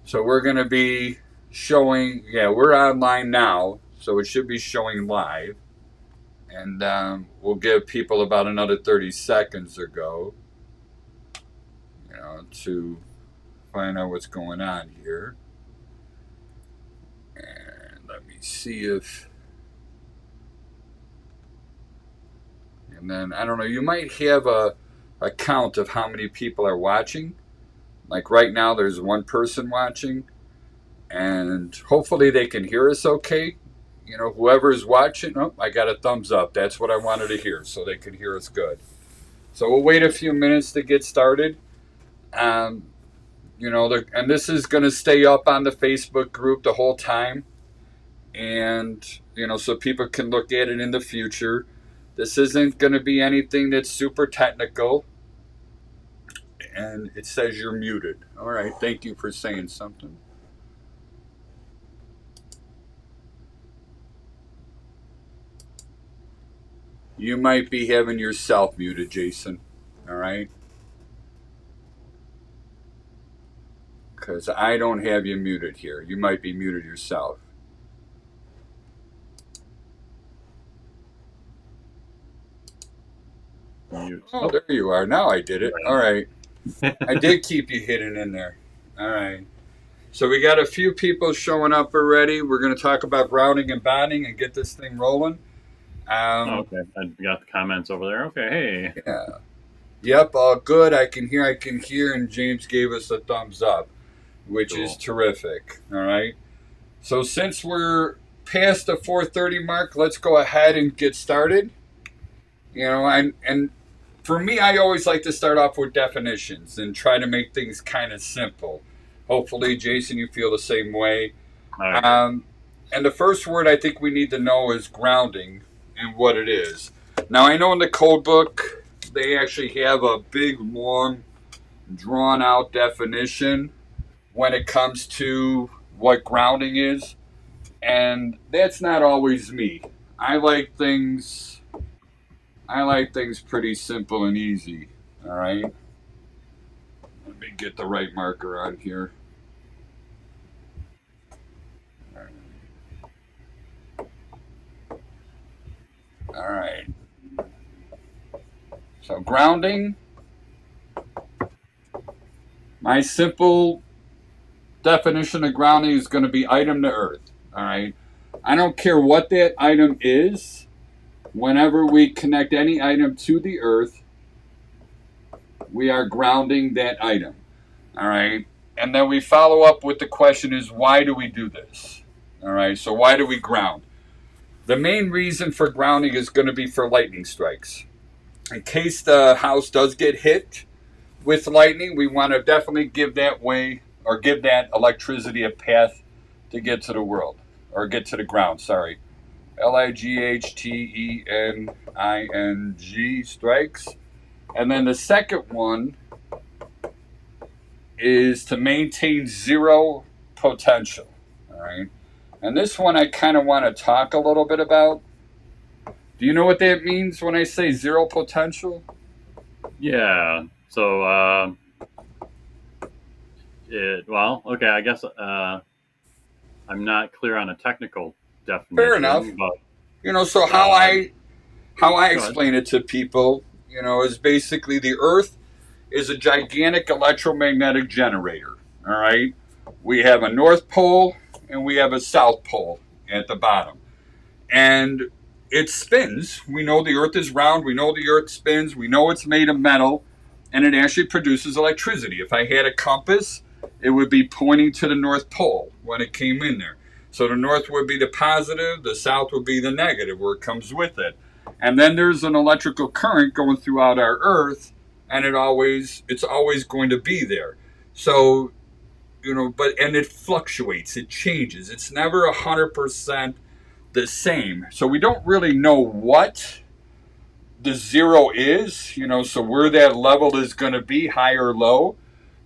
So we're going to be showing, yeah, we're online now, so it should be showing live. And we'll give people about another 30 seconds or go, to find out what's going on here. And let me see if. And then, I don't know, you might have a count of how many people are watching. Like right now, there's one person watching. And hopefully they can hear us okay. Whoever's watching, oh, I got a thumbs up. That's what I wanted to hear, so they can hear us good. So we'll wait a few minutes to get started. And this is going to stay up on the Facebook group the whole time. And, so people can look at it in the future. This isn't going to be anything that's super technical. And it says you're muted. All right. Thank you for saying something. You might be having yourself muted, Jason. All right. Because I don't have you muted here. You might be muted yourself. Mute. Oh, there you are. Now I did it. All right. I did keep you hidden in there. All right. So we got a few people showing up already. We're going to talk about grounding and bonding and get this thing rolling. Okay. I got the comments over there. Okay. Hey. Yeah. Yep. All good. I can hear. And James gave us a thumbs up, which is terrific. All right. So since we're past the 4:30 mark, let's go ahead and get started. And for me, I always like to start off with definitions and try to make things kind of simple. Hopefully, Jason, you feel the same way. And the first word I think we need to know is grounding and what it is. Now, I know in the code book, they actually have a big, long, drawn-out definition when it comes to what grounding is. And that's not always me. I like things pretty simple and easy. All right. Let me get the right marker on here. All right. So grounding. My simple definition of grounding is going to be item to earth. All right. I don't care what that item is. Whenever we connect any item to the earth, we are grounding that item. All right. And then we follow up with the question is, why do we do this? All right. So why do we ground? The main reason for grounding is going to be for lightning strikes. In case the house does get hit with lightning, we want to definitely give that electricity a path to get to the world, or get to the ground, sorry. LIGHTENING, strikes. And then the second one is to maintain zero potential. All right. And this one I kind of want to talk a little bit about. Do you know what that means when I say zero potential? Yeah. So, okay. I guess I'm not clear on a technical definition. Fair enough. But, so how I explain it to people, is basically the Earth is a gigantic electromagnetic generator. All right. We have a North Pole and we have a South Pole at the bottom. And it spins. We know the Earth is round. We know the Earth spins. We know it's made of metal. And it actually produces electricity. If I had a compass, it would be pointing to the North Pole when it came in there. So the North would be the positive. The South would be the negative, where it comes with it. And then there's an electrical current going throughout our Earth. And it's always going to be there. So, and it fluctuates. It changes. It's never 100% the same. So we don't really know what the zero is, so where that level is going to be, high or low.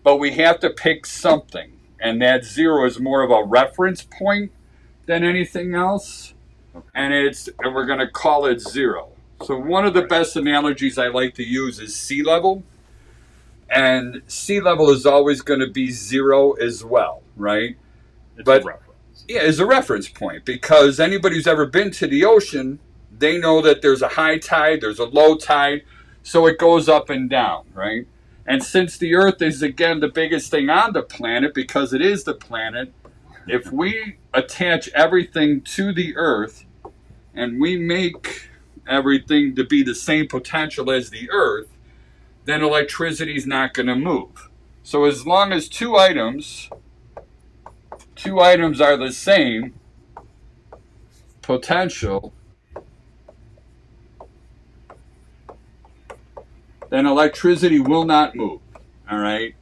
But we have to pick something. And that zero is more of a reference point than anything else. And we're going to call it zero. So one of the best analogies I like to use is sea level. And sea level is always going to be 0 as well, right? It's a reference. Yeah, it's a reference point, because anybody who's ever been to the ocean, they know that there's a high tide, there's a low tide, so it goes up and down, right? And since the Earth is, again, the biggest thing on the planet, because it is the planet, if we attach everything to the Earth and we make everything to be the same potential as the Earth, then electricity is not going to move. So as long as two items are the same potential, then electricity will not move. All right.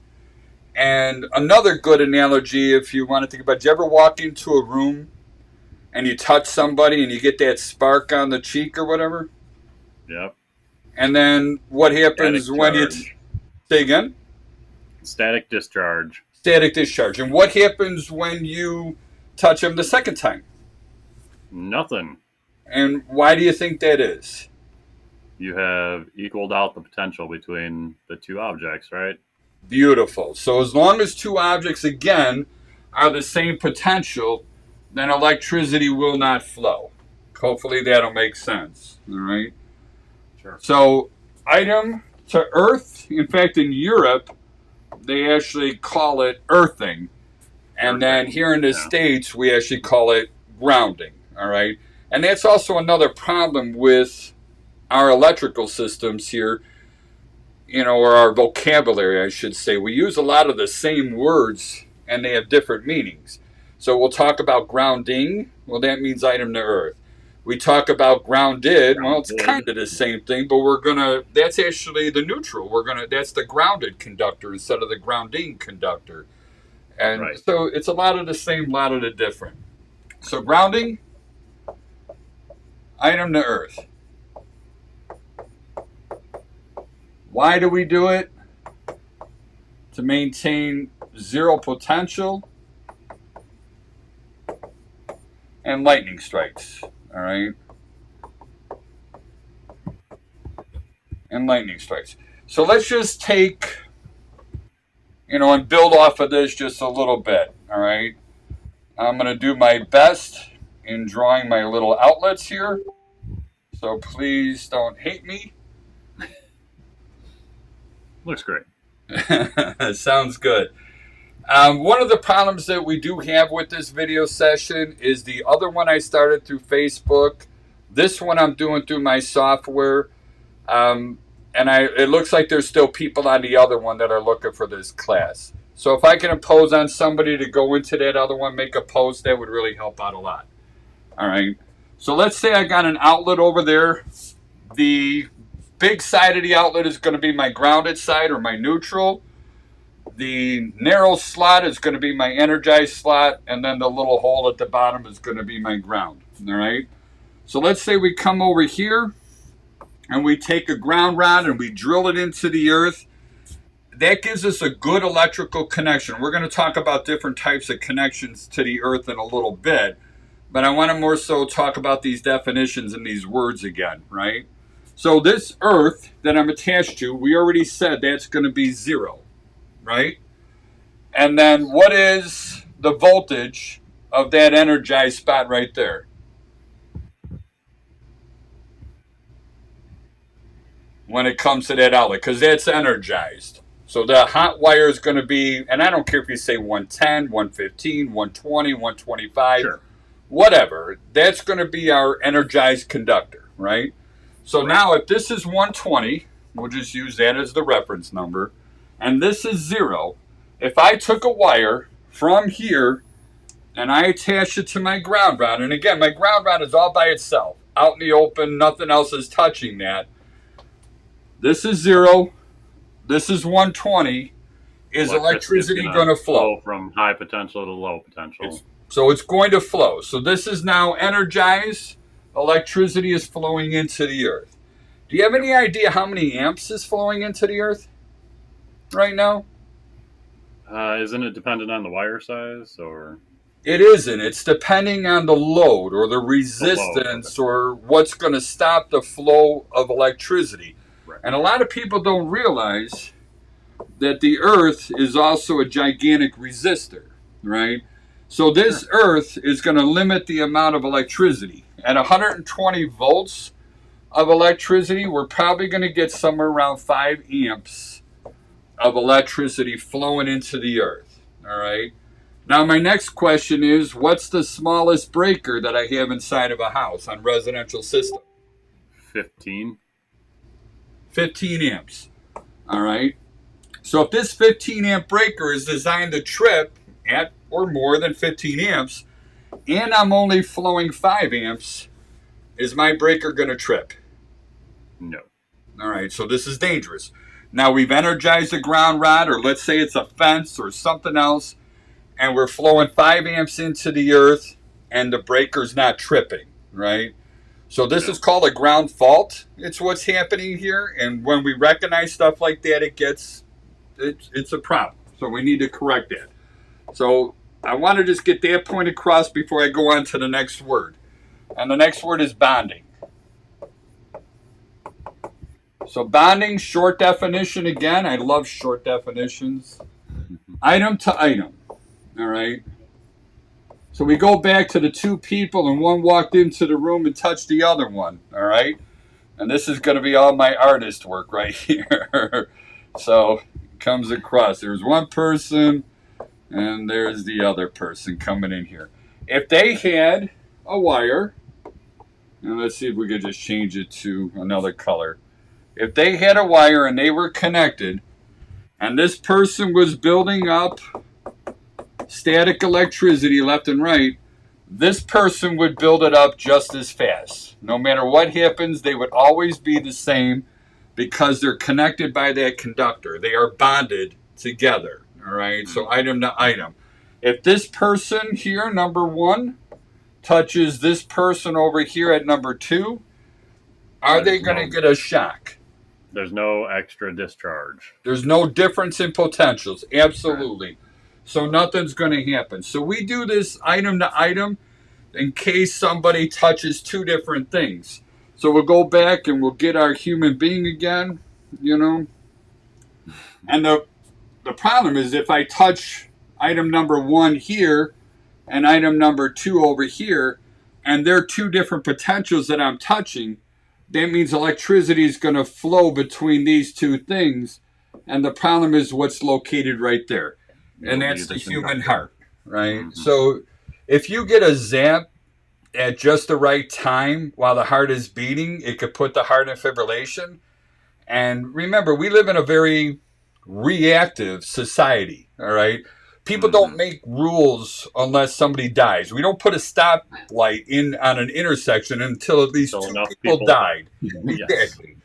And another good analogy, if you want to think about it, do you ever walk into a room and you touch somebody and you get that spark on the cheek or whatever? Yep. And then what happens when you say again? Static discharge. Static discharge. And what happens when you touch them the second time? Nothing. And why do you think that is? You have equaled out the potential between the two objects, right? Beautiful. So as long as two objects, again, are the same potential, then electricity will not flow. Hopefully that'll make sense. All right. Sure. So item to earth, in fact, in Europe, they actually call it earthing. And then here in the States, we actually call it grounding. All right. And that's also another problem with our electrical systems here, or our vocabulary, I should say. We use a lot of the same words and they have different meanings. So we'll talk about grounding. Well, that means item to earth. We talk about grounded. Well, it's kind of the same thing, but that's actually the neutral. That's the grounded conductor instead of the grounding conductor. And so it's a lot of the same, a lot of the different. So grounding, item to earth. Why do we do it? To maintain zero potential and lightning strikes. All right. And lightning strikes. So let's just take, and build off of this just a little bit. All right. I'm going to do my best in drawing my little outlets here. So please don't hate me. Looks great. Sounds good. One of the problems that we do have with this video session is the other one I started through Facebook. This one I'm doing through my software. And it looks like there's still people on the other one that are looking for this class. So if I can impose on somebody to go into that other one, make a post, that would really help out a lot. All right. So let's say I got an outlet over there. The big side of the outlet is going to be my grounded side or my neutral. The narrow slot is going to be my energized slot, and then the little hole at the bottom is going to be my ground. All right. So let's say we come over here and we take a ground rod and we drill it into the earth. That gives us a good electrical connection. We're going to talk about different types of connections to the earth in a little bit, but I want to more so talk about these definitions and these words again, right? So this earth that I'm attached to, we already said that's going to be 0, right? And then what is the voltage of that energized spot right there? When it comes to that outlet, because that's energized. So the hot wire is going to be, and I don't care if you say 110, 115, 120, 125, sure, whatever. That's going to be our energized conductor, right? So now if this is 120, we'll just use that as the reference number, and this is 0. If I took a wire from here and I attached it to my ground rod, and again, my ground rod is all by itself, out in the open, nothing else is touching that. This is 0. This is 120. Is electricity going to flow? From high potential to low potential. So it's going to flow. So this is now energized. Electricity is flowing into the earth. Do you have any idea how many amps is flowing into the earth right now? Isn't it dependent on the wire size, or? It isn't. It's depending on the load or the resistance or what's going to stop the flow of electricity. And a lot of people don't realize that the Earth is also a gigantic resistor, right? So this Earth is going to limit the amount of electricity. At 120 volts of electricity, we're probably going to get somewhere around 5 amps of electricity flowing into the Earth, all right? Now, my next question is, what's the smallest breaker that I have inside of a house on residential system? 15. 15 amps, all right? So if this 15 amp breaker is designed to trip at or more than 15 amps, and I'm only flowing 5 amps, is my breaker going to trip? No. All right, so this is dangerous. Now we've energized a ground rod, or let's say it's a fence or something else, and we're flowing 5 amps into the earth, and the breaker's not tripping, right? So this is called a ground fault. It's what's happening here, and when we recognize stuff like that, it's a problem. So we need to correct that. So I want to just get that point across before I go on to the next word. And the next word is bonding. So bonding, short definition again. I love short definitions. Item to item. All right. So we go back to the two people, and one walked into the room and touched the other one. All right. And this is going to be all my artist work right here. So it comes across. There's one person, and there's the other person coming in here. If they had a wire, and let's see if we could just change it to another color. If they had a wire and they were connected, and this person was building up static electricity left and right, this person would build it up just as fast. No matter what happens, they would always be the same because they're connected by that conductor. They are bonded together. All right, so item to item. If this person here, number 1, touches this person over here at number 2, are they going to get a shock? There's no extra discharge. There's no difference in potentials. Absolutely. So nothing's going to happen. So we do this item to item in case somebody touches 2 different things. So we'll go back and we'll get our human being again, you know. And the problem is if I touch item number 1 here and item number 2 over here, and they're 2 different potentials that I'm touching, that means electricity is going to flow between these 2 things. And the problem is what's located right there. And that's the human heart, right? Mm-hmm. So if you get a zap at just the right time while the heart is beating, it could put the heart in fibrillation. And remember, we live in a very reactive society, all right? People don't make rules unless somebody dies. We don't put a stoplight in on an intersection until at least 2 people died. Yes. Exactly.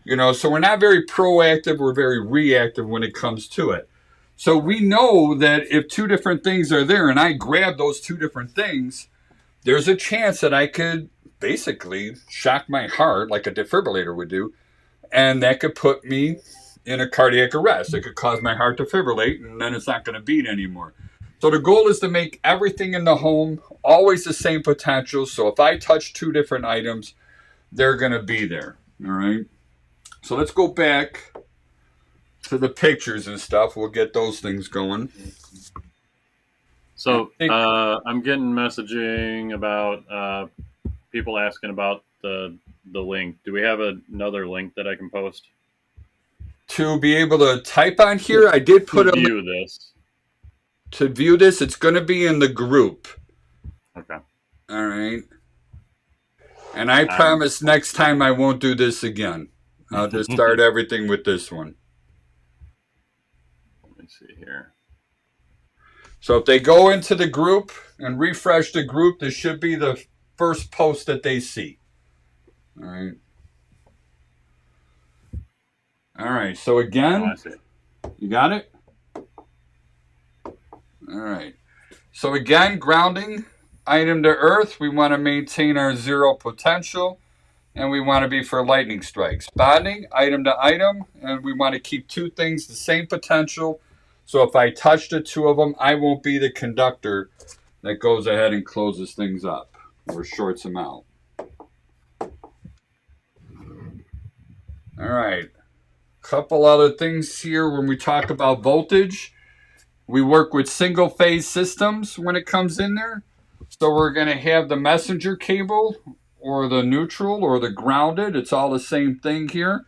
You know, so we're not very proactive. We're very reactive when it comes to it. So we know that if 2 different things are there and I grab those 2 different things, there's a chance that I could basically shock my heart like a defibrillator would do. And that could put me in a cardiac arrest. It could cause my heart to fibrillate, and then it's not going to beat anymore. So the goal is to make everything in the home always the same potential. So if I touch 2 different items, they're going to be there. All right. So let's go back to the pictures and stuff. We'll get those things going. So I'm getting messaging about people asking about the link. Do we have another link that I can post? To be able to type on here, I did put to view this. To view this, it's going to be in the group. Okay. All right. And I promise next time I won't do this again. I'll just start everything with this one. Let me see here. So if they go into the group and refresh the group, this should be the first post that they see. All right. All right. So again, you got it? All right. So again, grounding, item to earth. We want to maintain our 0 potential, and we want to be for lightning strikes. Bonding, item to item, and we want to keep 2 things the same potential. So if I touch the 2 of them, I won't be the conductor that goes ahead and closes things up or shorts them out. All right. Couple other things here when we talk about voltage. We work with single phase systems when it comes in there. So we're going to have the messenger cable or the neutral or the grounded. It's all the same thing here.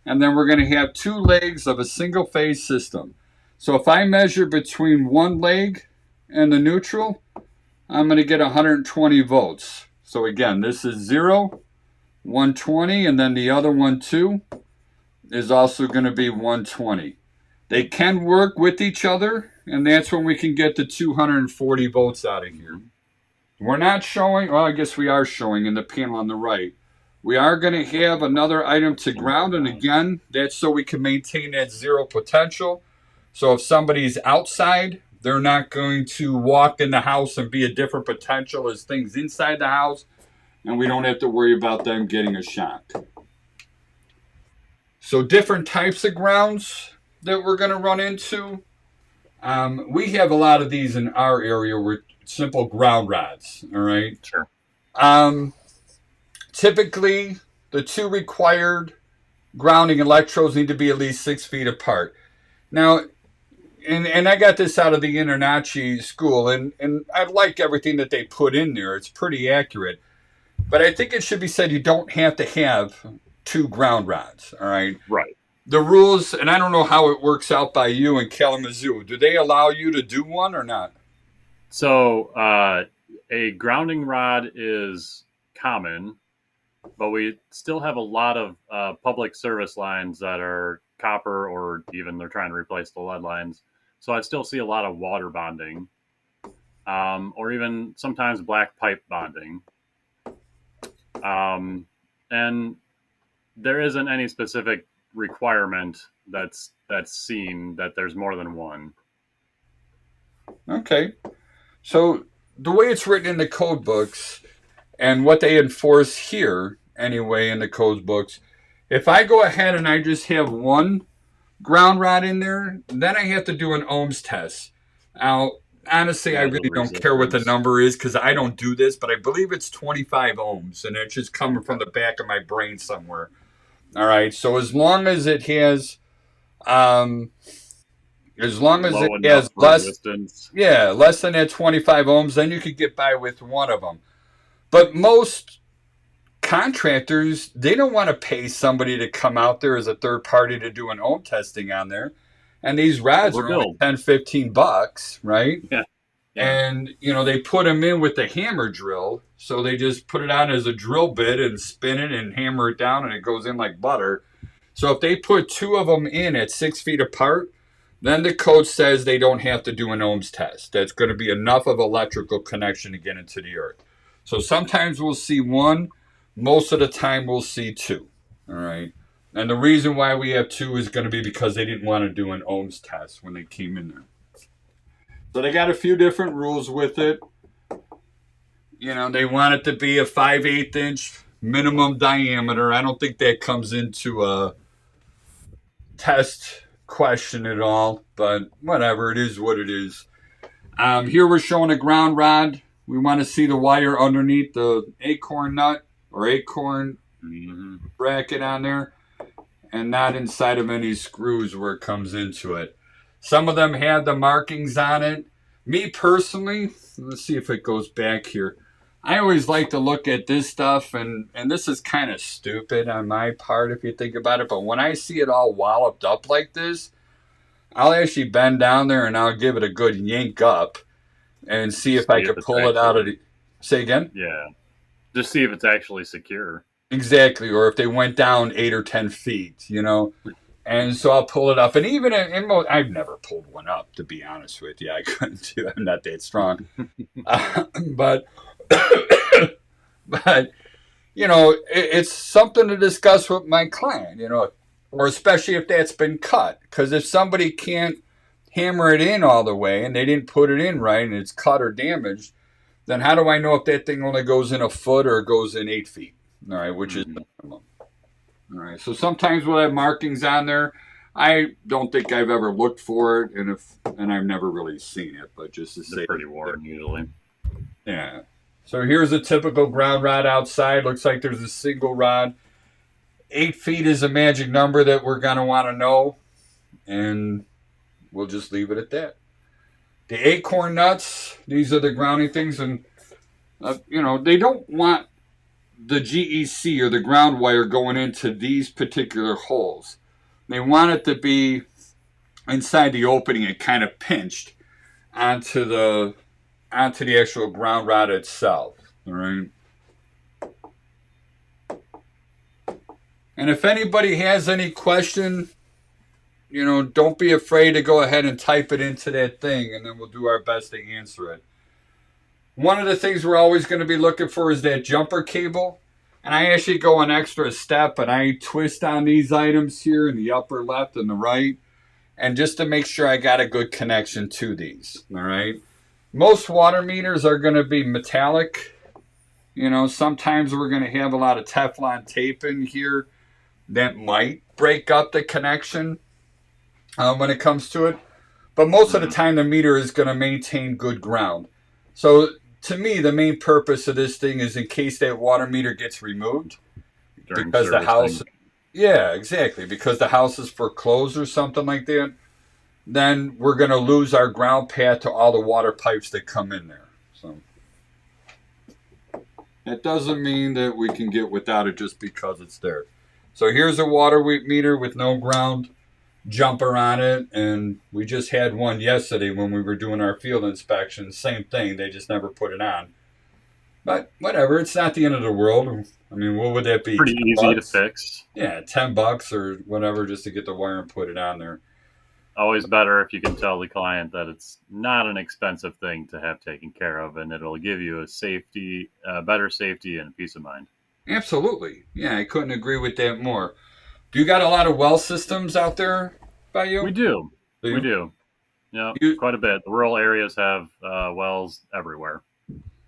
And then we're going to have two legs of a single phase system. So if I measure between one leg and the neutral, I'm going to get 120 volts. So again, this is 0, 120, and then the other one too is also going to be 120. They can work with each other, and that's when we can get the 240 volts out of here. We're not showing, well, I guess we are showing in the panel on the right. We are going to have another item to ground, and again, that's so we can maintain that zero potential. So if somebody's outside, they're not going to walk in the house and be a different potential as things inside the house, and we don't have to worry about them getting a shock. So different types of grounds that we're going to run into. We have a lot of these in our area with simple ground rods, all right? Sure. Typically, the two required grounding electrodes need to be at least 6 feet apart. Now, and I got this out of the InterNACHI school, and I like everything that they put in there. It's pretty accurate. But I think it should be said you don't have to have two ground rods, all right? Right. The rules, and I don't know how it works out by you in Kalamazoo. Do they allow you to do one or not? So a grounding rod is common, but we still have a lot of public service lines that are copper, or even they're trying to replace the lead lines. So I still see a lot of water bonding, or even sometimes black pipe bonding. And there isn't any specific requirement that's seen that there's more than one. Okay. So the way it's written in the code books and what they enforce here anyway in the code books, if I go ahead and I just have one ground rod in there, then I have to do an ohms test. Now, honestly, I really don't care what the number is because I don't do this, but I believe it's 25 ohms, and it's just coming from the back of my brain somewhere. All right, so as long as it has, less, resistance. yeah, less than that 25 ohms, then you could get by with one of them. But most contractors, they don't want to pay somebody to come out there as a third party to do an ohm testing on there. And these rods are only 10, 15 bucks, right? Yeah. And, they put them in with the hammer drill. So they just put it on as a drill bit and spin it and hammer it down, and it goes in like butter. So if they put two of them in at 6 feet apart, then the code says they don't have to do an ohms test. That's going to be enough of electrical connection to get into the earth. So sometimes we'll see one. Most of the time we'll see two. All right. And the reason why we have two is going to be because they didn't want to do an ohms test when they came in there. So they got a few different rules with it. They want it to be a 5/8 inch minimum diameter. I don't think that comes into a test question at all, but whatever, it is what it is. Here we're showing a ground rod. We want to see the wire underneath the acorn nut or acorn bracket on there, and not inside of any screws where it comes into it. Some of them have the markings on it. Me personally, let's see if it goes back here. I always like to look at this stuff, and this is kind of stupid on my part if you think about it, but when I see it all walloped up like this, I'll actually bend down there and I'll give it a good yank up and see if I can pull it out of the... Say again? Yeah. Just see if it's actually secure. Exactly, or if they went down 8 or 10 feet, And so I'll pull it up. And even I've never pulled one up, to be honest with you. I couldn't do it. I'm not that strong. But it's something to discuss with my client, or especially if that's been cut. Because if somebody can't hammer it in all the way and they didn't put it in right and it's cut or damaged, then how do I know if that thing only goes in a foot or goes in 8 feet? All right, which is the minimum. All right, so sometimes we'll have markings on there. I don't think I've ever looked for it, and I've never really seen it, but just to say, they're pretty worn usually. Yeah. So here's a typical ground rod outside. Looks like there's a single rod. 8 feet is a magic number that we're going to want to know, and we'll just leave it at that. The acorn nuts, these are the grounding things, and they don't want the GEC or the ground wire going into these particular holes. They want it to be inside the opening and kind of pinched onto the actual ground rod itself. All right. And if anybody has any question, don't be afraid to go ahead and type it into that thing, and then we'll do our best to answer it. One of the things we're always going to be looking for is that jumper cable. And I actually go an extra step and I twist on these items here in the upper left and the right. And just to make sure I got a good connection to these. All right. Most water meters are going to be metallic. Sometimes we're going to have a lot of Teflon tape in here that might break up the connection when it comes to it. But most of the time the meter is going to maintain good ground. So to me, the main purpose of this thing is in case that water meter gets removed because the house, yeah, exactly, because the house is foreclosed or something like that, then we're going to lose our ground path to all the water pipes that come in there. So that doesn't mean that we can get without it just because it's there. So here's a water meter with no ground jumper on it, and we just had one yesterday when we were doing our field inspection. Same thing, they just never put it on. But whatever, it's not the end of the world. I mean, what would that be? Pretty easy to fix. Yeah, $10 or whatever just to get the wire and put it on there. Always better if you can tell the client that it's not an expensive thing to have taken care of, and it'll give you better safety and peace of mind. Absolutely. Yeah, I couldn't agree with that more. Do you got a lot of well systems out there by you? We do. We do. Yeah, quite a bit. The rural areas have wells everywhere.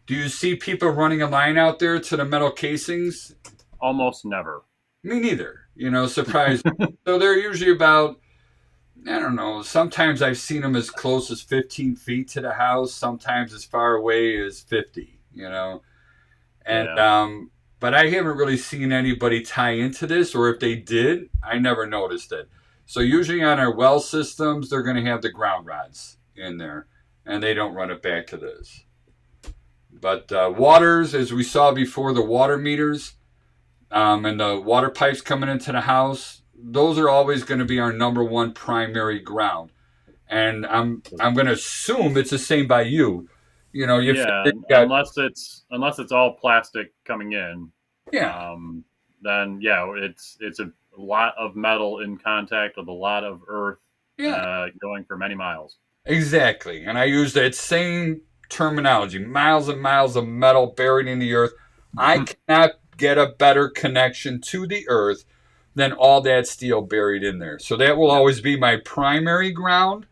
Do you see people running a line out there to the metal casings? Almost never. Me neither. Surprise. So they're usually about, I don't know, sometimes I've seen them as close as 15 feet to the house, sometimes as far away as 50, And, yeah. But I haven't really seen anybody tie into this, or if they did, I never noticed it. So usually on our well systems, they're going to have the ground rods in there, and they don't run it back to this. But waters, as we saw before, the water meters and the water pipes coming into the house, those are always going to be our number one primary ground. And I'm going to assume it's the same by you. Unless it's all plastic coming in. Yeah. Then it's a lot of metal in contact with a lot of earth. Yeah. Going for many miles. Exactly, and I use that same terminology: miles and miles of metal buried in the earth. I cannot get a better connection to the earth than all that steel buried in there. So that will always be my primary ground.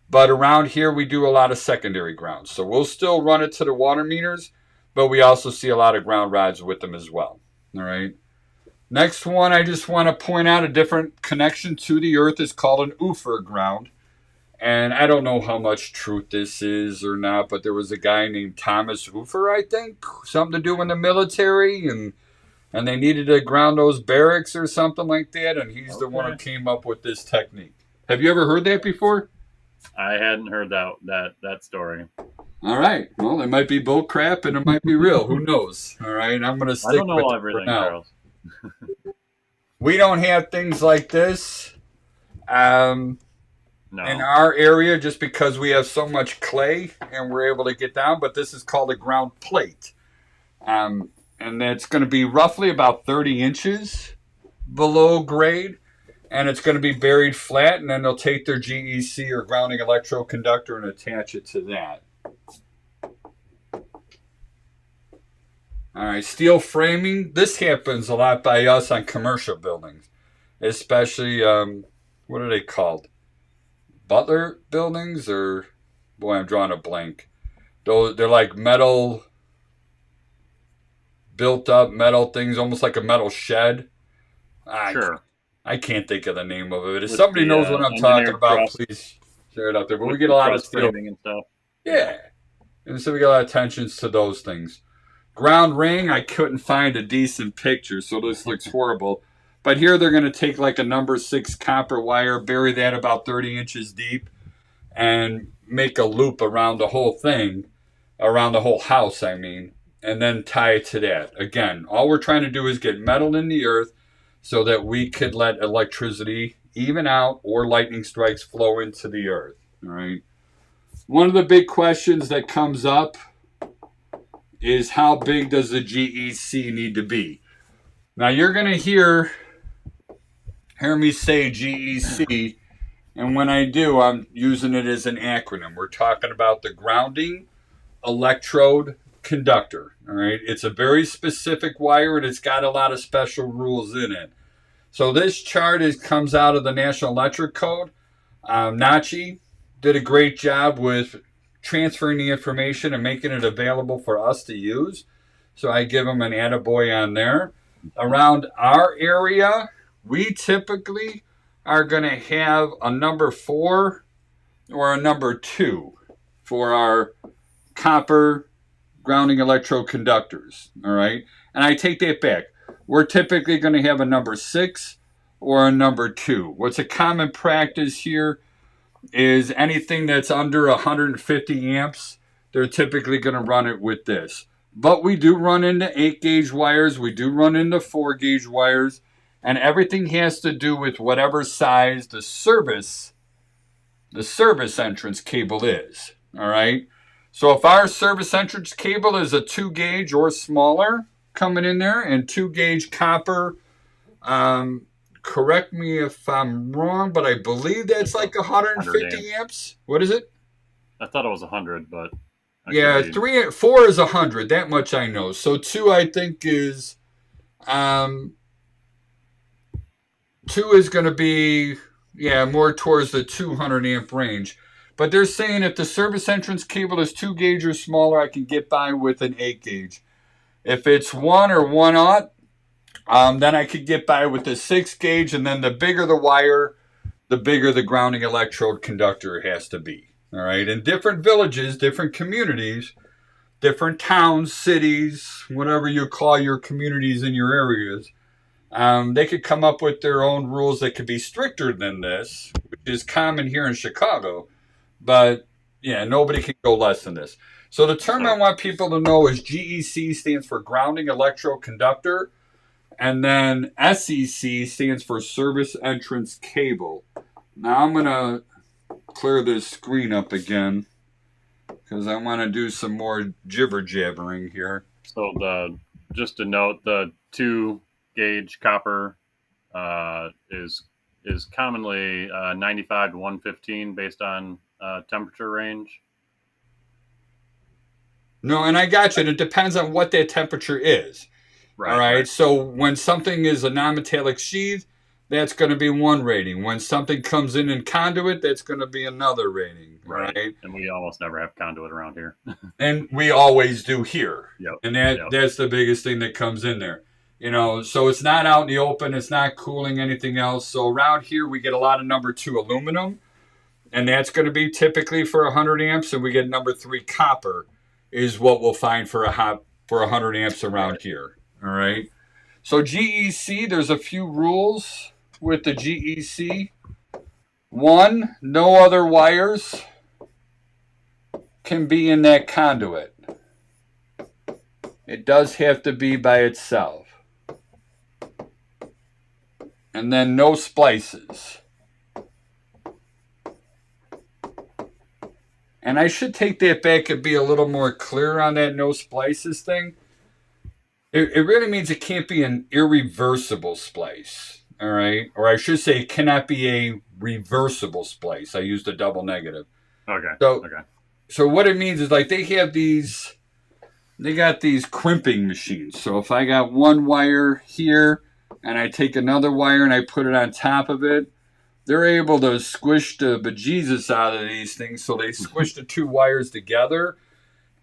But around here, we do a lot of secondary ground. So we'll still run it to the water meters, but we also see a lot of ground rods with them as well. All right. Next one, I just want to point out a different connection to the earth is called an UFER ground. And I don't know how much truth this is or not, but there was a guy named Thomas UFER, I think, something to do in the military, and they needed to ground those barracks or something like that, and he's the one who came up with this technique. Have you ever heard that before? I hadn't heard that story. All right. Well, it might be bull crap and it might be real. Who knows? All right. I'm going to stick with it. I don't know everything, Charles. We don't have things like this in our area just because we have so much clay and we're able to get down, but this is called a ground plate. And that's going to be roughly about 30 inches below grade. And it's going to be buried flat, and then they'll take their GEC or grounding electroconductor and attach it to that. All right, steel framing. This happens a lot by us on commercial buildings, especially, what are they called? Butler buildings, or, boy, I'm drawing a blank. They're like metal, built up metal things, almost like a metal shed. Sure. I can't think of the name of it. If somebody knows what I'm talking about, please share it out there. But we get a lot of steel and stuff. Yeah. And so we get a lot of attentions to those things. Ground ring, I couldn't find a decent picture, so this looks horrible. But here they're going to take like a number 6 copper wire, bury that about 30 inches deep, and make a loop around the whole thing, around the whole house, I mean, and then tie it to that. Again, all we're trying to do is get metal in the earth so that we could let electricity even out or lightning strikes flow into the earth. All right. One of the big questions that comes up is how big does the GEC need to be? Now you're going to hear me say GEC, and when I do, I'm using it as an acronym. We're talking about the grounding electrode conductor. All right. It's a very specific wire, and it's got a lot of special rules in it. So this chart comes out of the National Electric Code. NACHI did a great job with transferring the information and making it available for us to use. So I give them an attaboy on there. Around our area, we typically are going to have a number 4 or a number 2 for our copper grounding electrode conductors. All right. And I take that back. We're typically going to have a number 6 or a number 2. What's a common practice here is anything that's under 150 amps, they're typically going to run it with this. But we do run into 8-gauge wires. We do run into 4-gauge wires. And everything has to do with whatever size the service entrance cable is. All right. So if our service entrance cable is a 2-gauge or smaller coming in there, and 2-gauge copper, correct me if I'm wrong, but I believe that's like 150 amps. What is it? I thought it was 100, but yeah, 4 is 100. That much I know. So 2, I think, is 2 is going to be more towards the 200 amp range. But they're saying if the service entrance cable is 2-gauge or smaller, I can get by with an 8-gauge. If it's 1 or 1/0, then I could get by with the 6-gauge, and then the bigger the wire, the bigger the grounding electrode conductor has to be. All right. In different villages, different communities, different towns, cities, whatever you call your communities in your areas, they could come up with their own rules that could be stricter than this, which is common here in Chicago. But yeah, nobody can go less than this. So the term I want people to know is GEC stands for grounding electrode conductor. And then SEC stands for service entrance cable. Now I'm going to clear this screen up again because I want to do some more jibber jabbering here. So just to note, the 2-gauge copper is commonly 95 to 115 based on temperature range. No, and I got you. And it depends on what that temperature is. Right, all right. So when something is a non-metallic sheath, that's going to be one rating. When something comes in conduit, that's going to be another rating. Right. And we almost never have conduit around here. And we always do here. Yep. And that's the biggest thing that comes in there. So it's not out in the open. It's not cooling anything else. So around here, we get a lot of number 2 aluminum. And that's going to be typically for 100 amps. And we get number 3 copper is what we'll find for 100 amps around here. All right. So GEC, there's a few rules with the GEC. 1, no other wires can be in that conduit. It does have to be by itself. And then no splices. And I should take that back and be a little more clear on that no splices thing. It really means it can't be an irreversible splice, all right? Or I should say it cannot be a reversible splice. I used a double negative. Okay. So what it means is like they got these crimping machines. So if I got one wire here and I take another wire and I put it on top of it, they're able to squish the bejesus out of these things. So they squish the 2 wires together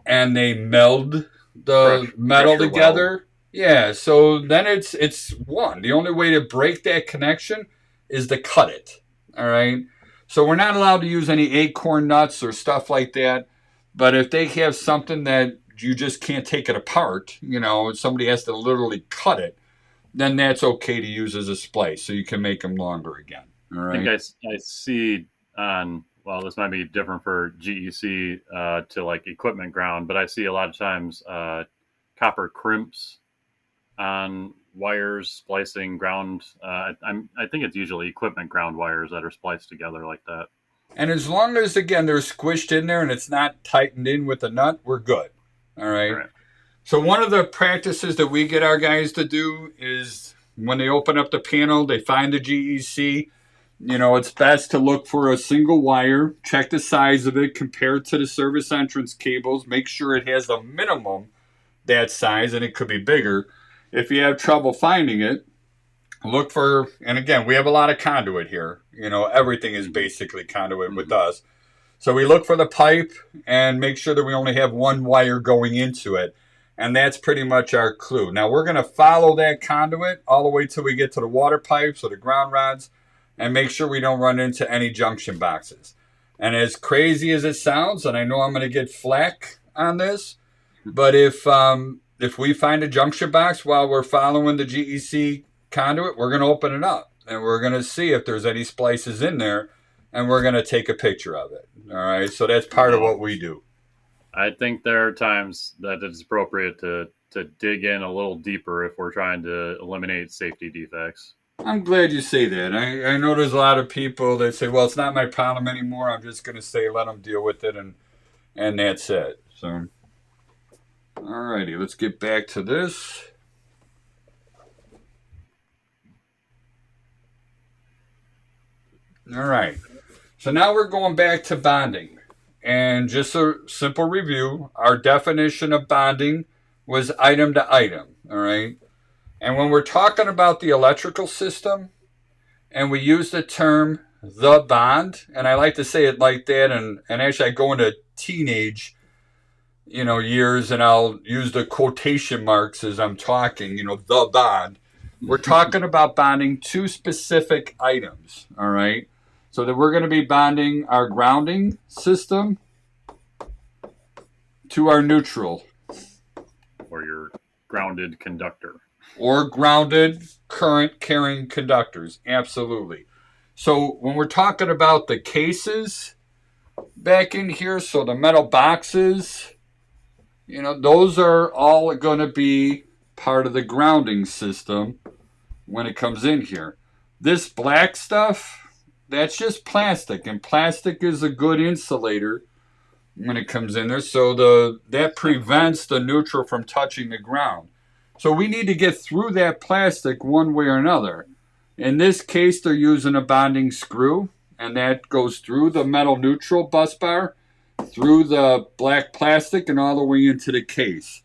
and they meld the metal together. Weld. Yeah, so then it's one. The only way to break that connection is to cut it. All right. So we're not allowed to use any acorn nuts or stuff like that. But if they have something that you just can't take it apart, somebody has to literally cut it, then that's okay to use as a splice, so you can make them longer again. All I think right. I see on, well, this might be different for GEC to like equipment ground, but I see a lot of times copper crimps on wires splicing ground. I think it's usually equipment ground wires that are spliced together like that. And as long as, again, they're squished in there and it's not tightened in with a nut, we're good. All All right. right. So one of the practices that we get our guys to do is when they open up the panel, they find the GEC. It's best to look for a single wire, check the size of it, compare it to the service entrance cables, make sure it has a minimum that size, and it could be bigger. If you have trouble finding it, look for, and again, we have a lot of conduit here. Everything is basically conduit with us. So we look for the pipe and make sure that we only have one wire going into it. And that's pretty much our clue. Now we're going to follow that conduit all the way till we get to the water pipes or the ground rods and make sure we don't run into any junction boxes. And as crazy as it sounds, and I know I'm going to get flack on this, but if we find a junction box while we're following the GEC conduit, we're going to open it up and we're going to see if there's any splices in there, and we're going to take a picture of it. All right, so that's part of what we do. I think there are times that it's appropriate to dig in a little deeper if we're trying to eliminate safety defects. I'm glad you say that. I know there's a lot of people that say, well, it's not my problem anymore. I'm just going to say let them deal with it, and that's it. So, all righty, let's get back to this. All right. So now we're going back to bonding. And just a simple review, our definition of bonding was item to item. All right. And when we're talking about the electrical system and we use the term the bond, and I like to say it like that, and actually I go into teenage, years, and I'll use the quotation marks as I'm talking, the bond. We're talking about bonding two specific items. All right. So that we're going to be bonding our grounding system to our neutral. Or your grounded conductor. Or grounded current carrying conductors. Absolutely. So when we're talking about the cases back in here, so the metal boxes, those are all going to be part of the grounding system when it comes in here. This black stuff, that's just plastic, and plastic is a good insulator when it comes in there, so that prevents the neutral from touching the ground. So we need to get through that plastic one way or another. In this case, they're using a bonding screw, and that goes through the metal neutral bus bar, through the black plastic, and all the way into the case.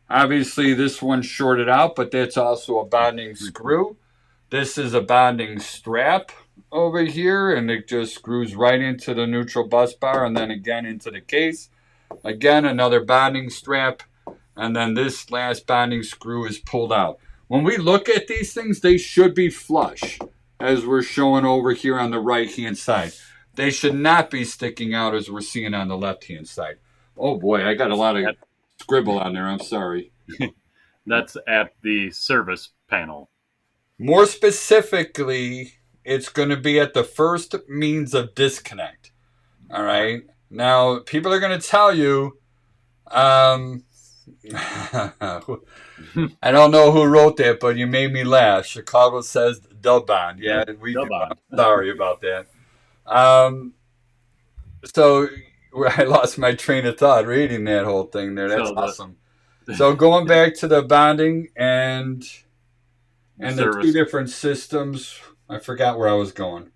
Obviously, this one's shorted out, but that's also a bonding screw. This is a bonding strap over here, and it just screws right into the neutral bus bar and then again into the case. Again, another bonding strap, and then this last bonding screw is pulled out. When we look at these things, they should be flush, as we're showing over here on the right-hand side. They should not be sticking out as we're seeing on the left-hand side. Oh boy, I got a lot of scribble on there. I'm sorry. That's at the service panel. More specifically, it's going to be at the first means of disconnect. All right. Now, people are going to tell you, I don't know who wrote that, but you made me laugh. Chicago says the bond. Yeah, we do. Sorry about that. So I lost my train of thought reading that whole thing there. That's awesome. So going back to the bonding and the two different systems, I forgot where I was going.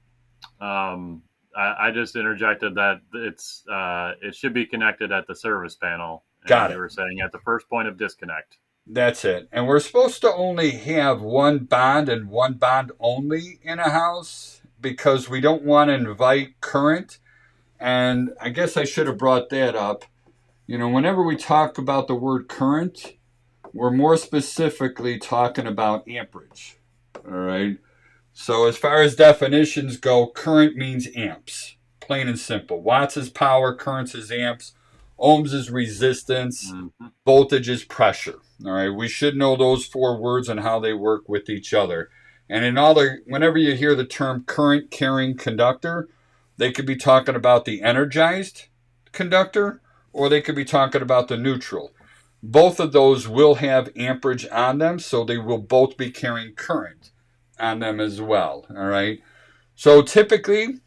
I just interjected that it should be connected at the service panel. Got it. You were saying at the first point of disconnect. That's it. And we're supposed to only have one bond and one bond only in a house because we don't want to invite current. And I guess I should have brought that up. Whenever we talk about the word current, we're more specifically talking about amperage. All right. So as far as definitions go, current means amps. Plain and simple. Watts is power, currents is amps. Ohms is resistance. Mm-hmm. Voltage is pressure. All right. We should know those 4 words and how they work with each other. And whenever you hear the term current carrying conductor, they could be talking about the energized conductor, or they could be talking about the neutral. Both of those will have amperage on them, so they will both be carrying current on them as well. All right. So typically,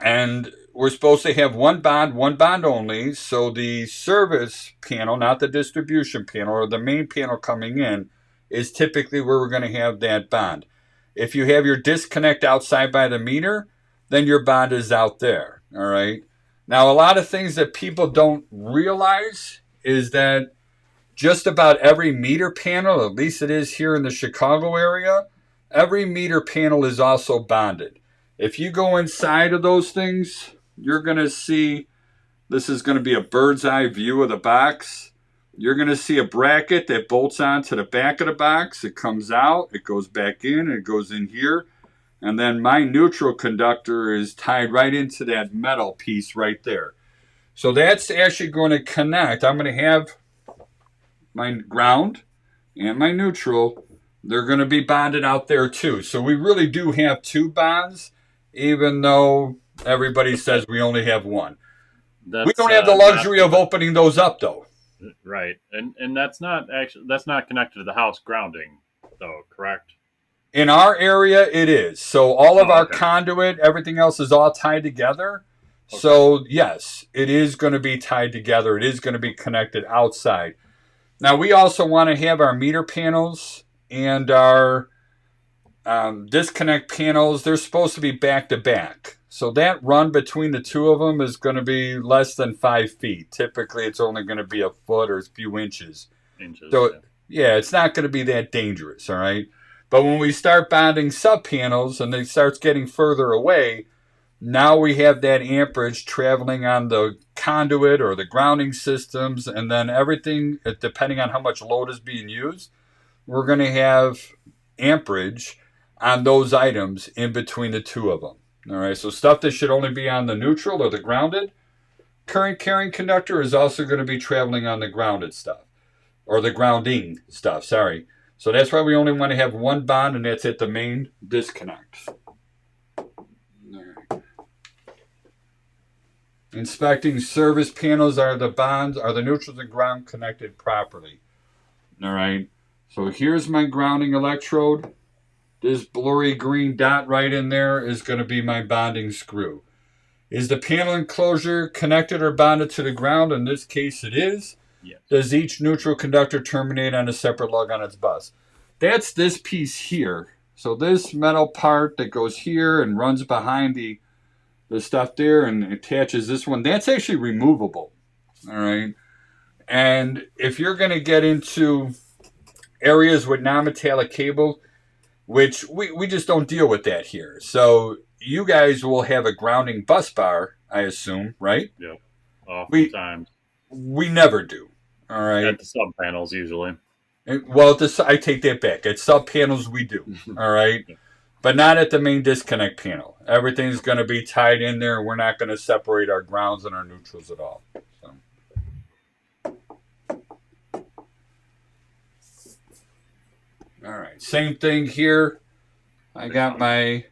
and we're supposed to have one bond only. So the service panel, not the distribution panel or the main panel coming in, is typically where we're going to have that bond. If you have your disconnect outside by the meter, then your bond is out there. All right. Now, a lot of things that people don't realize is that just about every meter panel, at least it is here in the Chicago area, every meter panel is also bonded. If you go inside of those things, you're going to see, this is going to be a bird's eye view of the box. You're going to see a bracket that bolts onto the back of the box. It comes out, it goes back in, it goes in here. And then my neutral conductor is tied right into that metal piece right there. So that's actually going to connect. I'm going to have my ground and my neutral. They're going to be bonded out there too. So we really do have 2 bonds, even though everybody says we only have 1. We don't have the luxury of opening those up, though. Right, and that's not connected to the house grounding, though, correct? In our area, it is. So all of our conduit, everything else is all tied together. Okay. So yes, it is going to be tied together. It is going to be connected outside. Now we also want to have our meter panels and our disconnect panels. They're supposed to be back to back. So that run between the 2 of them is going to be less than 5 feet. Typically, it's only going to be a foot or a few inches. So, yeah, it's not going to be that dangerous, all right? But when we start bonding sub-panels and they start getting further away, now we have that amperage traveling on the conduit or the grounding systems, and then everything, depending on how much load is being used, we're going to have amperage on those items in between the 2 of them. All right, so stuff that should only be on the neutral or the grounded current carrying conductor is also going to be traveling on the grounded stuff, or the grounding stuff, sorry. So that's why we only want to have 1 bond, and that's at the main disconnect. All right. Inspecting service panels, are the bonds, are the neutrals and ground connected properly? All right, so here's my grounding electrode. This blurry green dot right in there is going to be my bonding screw. Is the panel enclosure connected or bonded to the ground? In this case, it is. Yes. Does each neutral conductor terminate on a separate lug on its bus? That's this piece here. So this metal part that goes here and runs behind the stuff there and attaches this one, that's actually removable. All right. And if you're going to get into areas with non-metallic cable, which we just don't deal with that here. So you guys will have a grounding bus bar, I assume, right? Yeah. Oftentimes. We never do. All right. At the sub panels, usually. Well, I take that back. At sub panels, we do. All right. Yeah. But not at the main disconnect panel. Everything's going to be tied in there. We're not going to separate our grounds and our neutrals at all. So. All right, same thing here. I got my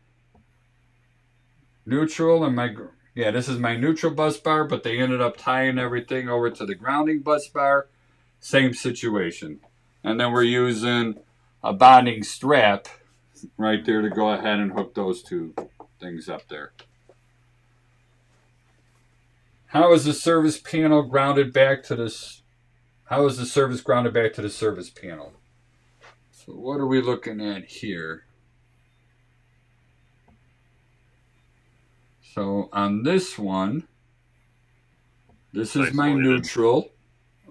neutral and this is my neutral bus bar, but they ended up tying everything over to the grounding bus bar. Same situation. And then we're using a bonding strap right there to go ahead and hook those 2 things up there. How is the service panel grounded back to this? How is the service grounded back to the service panel? So what are we looking at here? So on this one, this is my neutral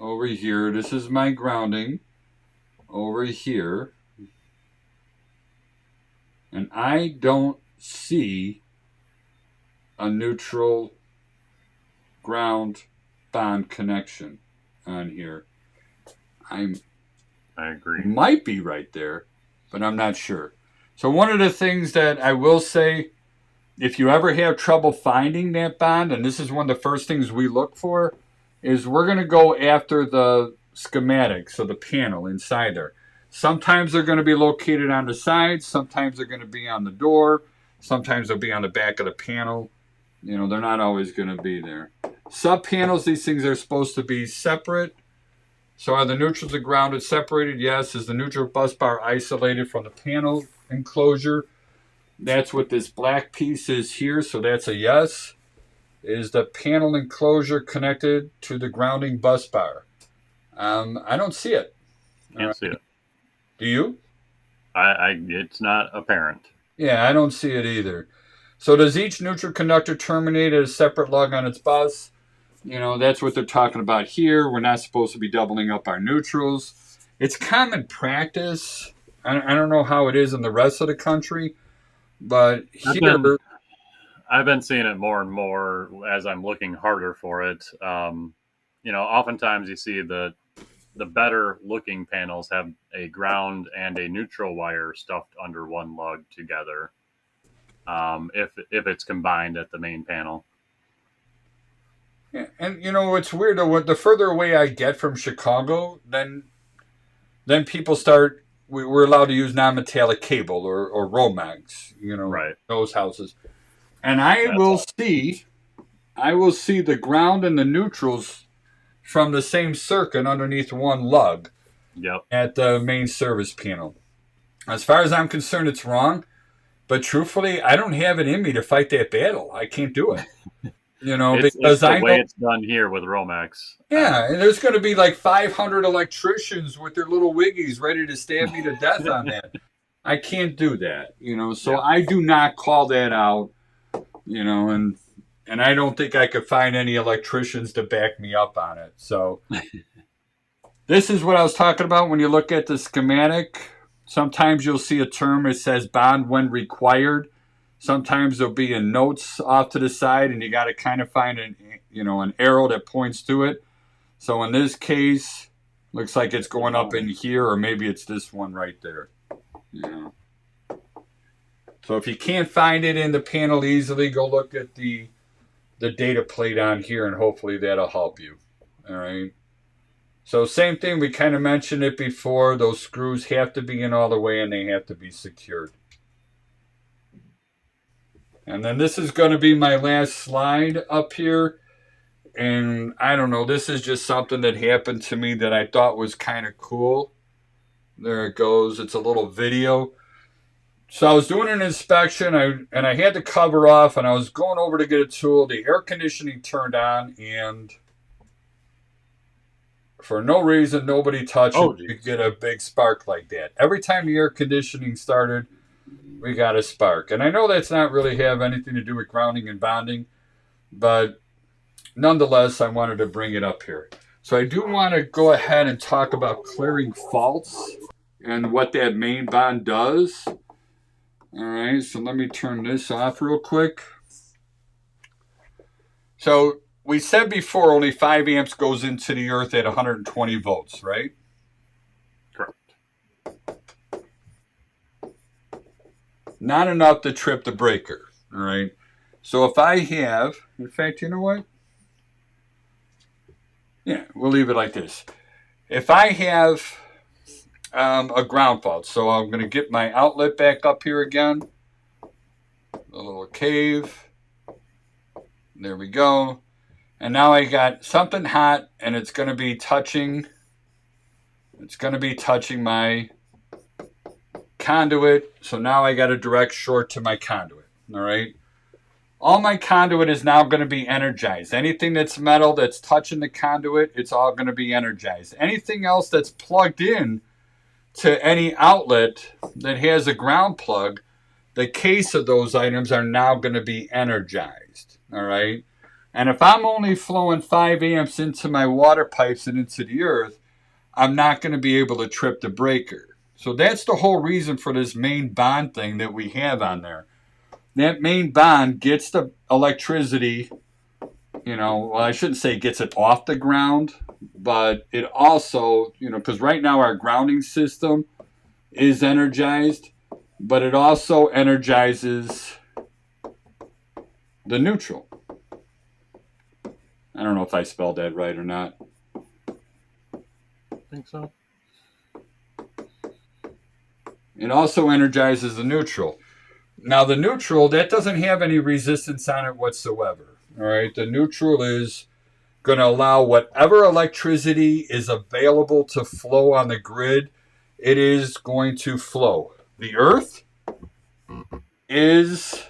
over here. This is my grounding over here. And I don't see a neutral ground bond connection on here. I agree. Might be right there, but I'm not sure. So one of the things that I will say, if you ever have trouble finding that bond, and this is one of the first things we look for, is we're going to go after the schematic, so the panel inside there. Sometimes they're going to be located on the sides. Sometimes they're going to be on the door. Sometimes they'll be on the back of the panel. They're not always going to be there. Sub panels, these things are supposed to be separate. So are the neutrals and grounded separated? Yes. Is the neutral bus bar isolated from the panel enclosure? That's what this black piece is here, so that's a yes. Is the panel enclosure connected to the grounding bus bar? I don't see it. Can't see it. Do you? It's not apparent. Yeah, I don't see it either. So does each neutral conductor terminate at a separate lug on its bus? That's what they're talking about here. We're not supposed to be doubling up our neutrals. It's common practice. I don't know how it is in the rest of the country, but here... I've been seeing it more and more as I'm looking harder for it. Oftentimes you see the better looking panels have a ground and a neutral wire stuffed under one lug together. If it's combined at the main panel. Yeah, and it's weird though. The further away I get from Chicago, then people start. We're allowed to use non-metallic cable or Romex. Right. Those houses, and I will see the ground and the neutrals from the same circuit underneath one lug. Yep. At the main service panel. As far as I'm concerned, it's wrong. But truthfully, I don't have it in me to fight that battle. I can't do it. It's the way it's done here with Romex. Yeah, and there's going to be like 500 electricians with their little wiggies ready to stab me to death on that. I can't do that, So yeah. I do not call that out, and I don't think I could find any electricians to back me up on it. So this is what I was talking about when you look at the schematic. Sometimes you'll see a term that says bond when required. Sometimes there'll be a notes off to the side, and you got to kind of find an arrow that points to it. So in this case, looks like it's going up in here, or maybe it's this one right there. So if you can't find it in the panel easily, go look at the data plate on here, and hopefully that'll help you. All right. So same thing, we kind of mentioned it before. Those screws have to be in all the way, and they have to be secured. And then this is going to be my last slide up here. And I don't know, this is just something that happened to me that I thought was kind of cool. There it goes. It's a little video. So I was doing an inspection, and I had the cover off, and I was going over to get a tool. The air conditioning turned on, and for no reason, nobody touched it. You get a big spark like that. Every time the air conditioning started, we got a spark. And I know that's not really have anything to do with grounding and bonding, but nonetheless, I wanted to bring it up here. So I do want to go ahead and talk about clearing faults and what that main bond does. All right, so let me turn this off real quick. So we said before only 5 amps goes into the earth at 120 volts, right? Correct. Not enough to trip the breaker, all right? So if I have, in fact, you know what? Yeah, we'll leave it like this. If I have a ground fault, so I'm going to get my outlet back up here again. A little cave. There we go. And now I got something hot, and it's going to be touching my conduit. So now I got a direct short to my conduit. All right. All my conduit is now going to be energized. Anything that's metal that's touching the conduit, it's all going to be energized. Anything else that's plugged in to any outlet that has a ground plug, the case of those items are now going to be energized. All right. And if I'm only flowing 5 amps into my water pipes and into the earth, I'm not going to be able to trip the breaker. So that's the whole reason for this main bond thing that we have on there. That main bond gets the electricity, well, I shouldn't say gets it off the ground, but it also, because right now our grounding system is energized, but it also energizes the neutral. I don't know if I spelled that right or not. I think so. It also energizes the neutral. Now, the neutral, that doesn't have any resistance on it whatsoever. All right, the neutral is going to allow whatever electricity is available to flow on the grid, it is going to flow. The earth is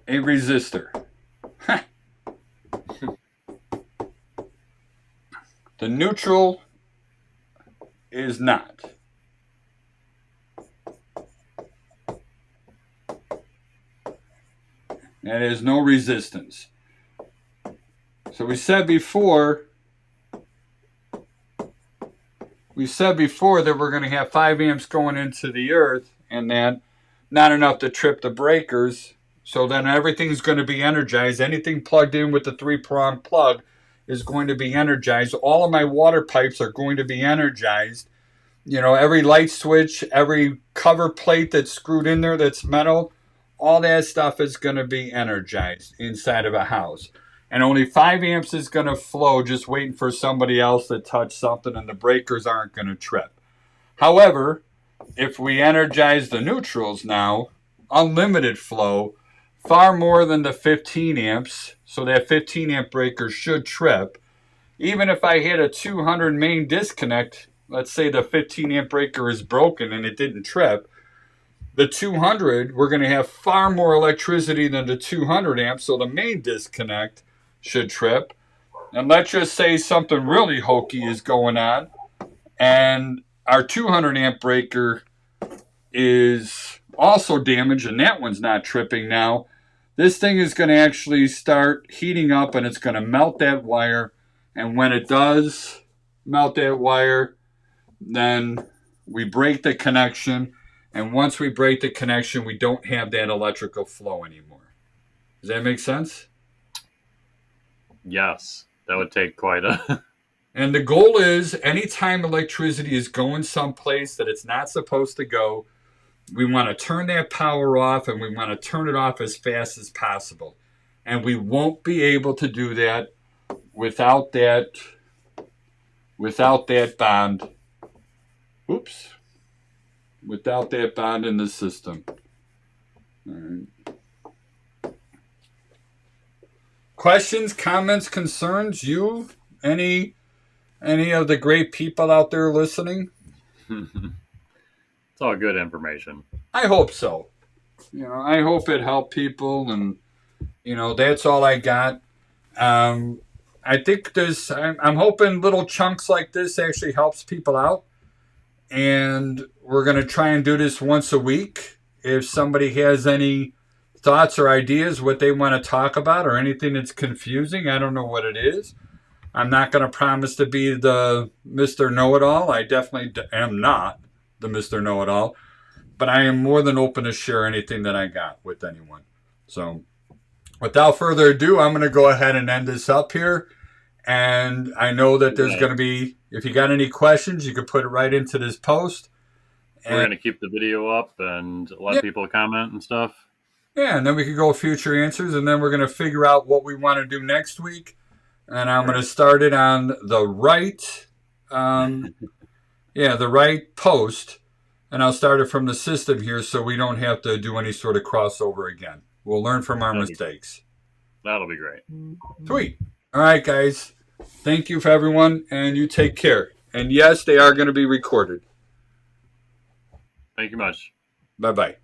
a resistor. The neutral is not. That is no resistance. So we said before that we're going to have 5 amps going into the earth, and that not enough to trip the breakers. So then everything's going to be energized. Anything plugged in with the 3-prong plug is going to be energized. All of my water pipes are going to be energized. You know, every light switch, every cover plate that's screwed in there that's metal, all that stuff is going to be energized inside of a house. And only 5 amps is going to flow, just waiting for somebody else to touch something, and the breakers aren't going to trip. However, if we energize the neutrals now, unlimited flow, far more than the 15 amps, so that 15 amp breaker should trip. Even if I hit a 200 main disconnect, let's say the 15 amp breaker is broken and it didn't trip, the 200, we're going to have far more electricity than the 200 amps, so the main disconnect should trip. And let's just say something really hokey is going on, and our 200 amp breaker is also damaged, and that one's not tripping now. This thing is going to actually start heating up, and it's going to melt that wire. And when it does melt that wire, then we break the connection. And once we break the connection, we don't have that electrical flow anymore. Does that make sense? Yes, that would take quite a... And the goal is, anytime electricity is going someplace that it's not supposed to go, we want to turn that power off, and we want to turn it off as fast as possible. And we won't be able to do that without that bond. Oops. Without that bond in the system. All right. Questions, comments, concerns? You? Any of the great people out there listening? It's all good information. I hope so. You know, I hope it helped people, and you know, that's all I got. I think I'm hoping little chunks like this actually helps people out, and we're going to try and do this once a week. If somebody has any thoughts or ideas what they want to talk about, or anything that's confusing, I don't know what it is. I'm not going to promise to be the Mr. Know-It-All. I definitely am not the Mr. Know-It-All, but I am more than open to share anything that I got with anyone. So without further ado, I'm going to go ahead and end this up here. And I know that there's going to be, if you got any questions, you can put it right into this post. We're going to keep the video up and let people comment and stuff. Yeah, and then we could go future answers, and then we're going to figure out what we want to do next week. And I'm going to start it on the right, the right post, and I'll start it from the system here so we don't have to do any sort of crossover again. We'll learn from our mistakes. That'll be great. Sweet. All right, guys. Thank you for everyone, and you take care. And yes, they are going to be recorded. Thank you much. Bye-bye.